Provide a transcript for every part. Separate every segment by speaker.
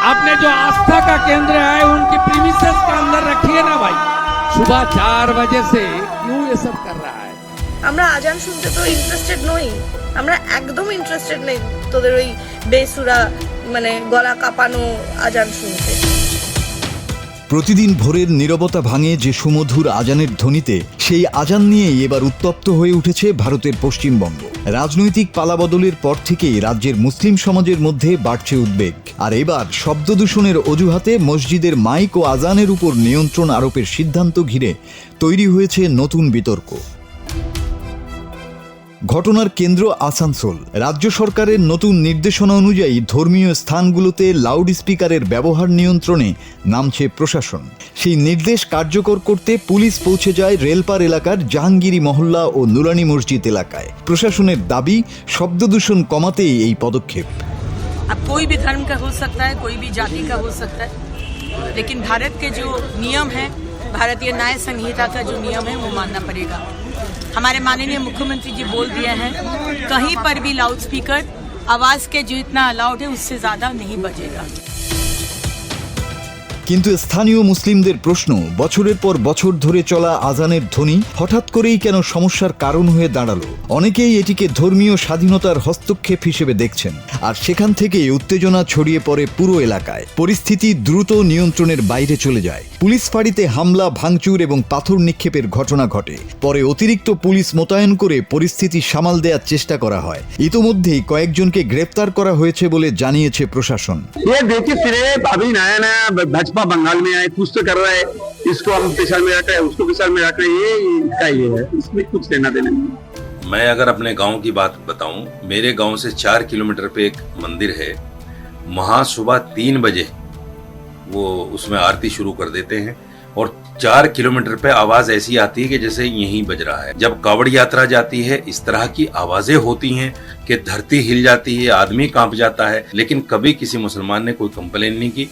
Speaker 1: आपने जो आस्था का केंद्र है उनके प्रीमिसेस के अंदर रखिए ना भाई। सुबह 4 बजे से क्यों ये सब कर रहा है?
Speaker 2: আমরা আজান শুনতে তো ইন্টারেস্টেড নই, আমরা একদম ইন্টারেস্টেড নেই তোদের ওই বেসুরা মানে গলা কাঁপানো আজান শুনতে।
Speaker 3: প্রতিদিন ভোরের নীরবতা ভাঙে যে সুমধুর আজানের ধ্বনিতে, সেই আজান নিয়েই এবার উত্তপ্ত হয়ে উঠেছে ভারতের পশ্চিমবঙ্গ। রাজনৈতিক পালাবদলের পর থেকেই রাজ্যের মুসলিম সমাজের মধ্যে বাড়ছে উদ্বেগ। আর এবার শব্দ দূষণের অজুহাতে মসজিদের মাইক ও আজানের উপর নিয়ন্ত্রণ আরোপের সিদ্ধান্ত ঘিরে তৈরি হয়েছে নতুন বিতর্ক। ঘটনার কেন্দ্র আসানসোল। রাজ্য সরকারের নতুন নির্দেশনা অনুযায়ী ধর্মীয় স্থানগুলোতে লাউড স্পিকারের ব্যবহার নিয়ন্ত্রণে নামছে প্রশাসন। সেই নির্দেশ কার্যকর করতে পুলিশ পৌঁছে যায় রেলপার এলাকার জাহাঙ্গীরি মহল্লা ও নুরানি মসজিদ এলাকায়। প্রশাসনের দাবি, শব্দ দূষণ কমাতেই এই পদক্ষেপ।
Speaker 4: अब कोई भी धर्म का हो सकता है, कोई भी जाति का हो सकता है, लेकिन भारत के जो नियम है, भारतीय न्याय संहिता का जो नियम है वो मानना पड़ेगा। हमारे माननीय मुख्यमंत्री जी बोल दिए हैं कहीं पर भी लाउड स्पीकर आवाज के जो इतना अलाउड है उससे ज्यादा नहीं बजेगा।
Speaker 3: কিন্তু স্থানীয় মুসলিমদের প্রশ্ন, বছরের পর বছর ধরে চলা আজানের ধ্বনি হঠাৎ করেই কেন সমস্যার কারণ হয়ে দাঁড়ালো? অনেকেই এটিকে ধর্মীয় স্বাধীনতার হস্তক্ষেপ হিসেবে দেখছেন, আর সেখান থেকেই উত্তেজনা ছড়িয়ে পড়ে পুরো এলাকায়। পরিস্থিতি দ্রুত নিয়ন্ত্রণের বাইরে চলে যায়। পুলিশ ফাঁড়িতে হামলা, ভাঙচুর এবং পাথর নিক্ষেপের ঘটনা ঘটে। পরে অতিরিক্ত পুলিশ মোতায়েন করে পরিস্থিতি সামাল দেওয়ার চেষ্টা করা হয়। ইতোমধ্যেই কয়েকজনকে গ্রেপ্তার করা হয়েছে বলে জানিয়েছে প্রশাসন।
Speaker 5: बंगाल में आए, कुछ तो कर रहा है, इसको हम प्रेशर में रख रहे हैं, उसको प्रेशर में रख रहे हैं, ये इसका ये है, इसमें कुछ लेना देना नहीं।
Speaker 6: मैं अगर अपने गांव की बात बताऊं, मेरे गांव से 4 किलोमीटर पे एक मंदिर है। वहां सुबह 3 बजे वो उसमें आरती शुरू कर देते हैं और 4 किलोमीटर पे आवाज ऐसी आती है कि जैसे यहीं बज रहा है। जब कावड़ यात्रा जाती है इस तरह की आवाजें होती हैं कि धरती हिल जाती है, आदमी कांप जाता है, लेकिन कभी किसी मुसलमान ने कोई कंप्लेन नहीं की।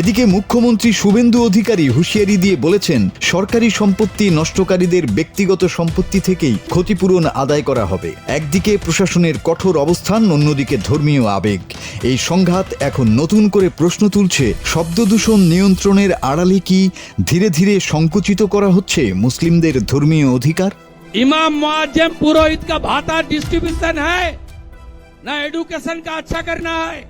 Speaker 3: এদিকে মুখ্যমন্ত্রী শুভেন্দু অধিকারী হুঁশিয়ারি দিয়ে বলেছেন, সরকারি সম্পত্তি নষ্টকারীদের ব্যক্তিগত সম্পত্তি থেকেই ক্ষতিপূরণ আদায় করা হবে। একদিকে প্রশাসনের কঠোর অবস্থান, অন্যদিকে ধর্মীয় আবেগ। এই সংঘাত এখন নতুন করে প্রশ্ন তুলছে, শব্দ দূষণ নিয়ন্ত্রণের আড়ালে কি ধীরে ধীরে সংকুচিত করা হচ্ছে মুসলিমদের ধর্মীয় অধিকার?
Speaker 1: इमाम मुअज्जम पुरोहित का भाता डिस्ट्रीब्यूशन है ना, एडुकेशन का अच्छा करना है।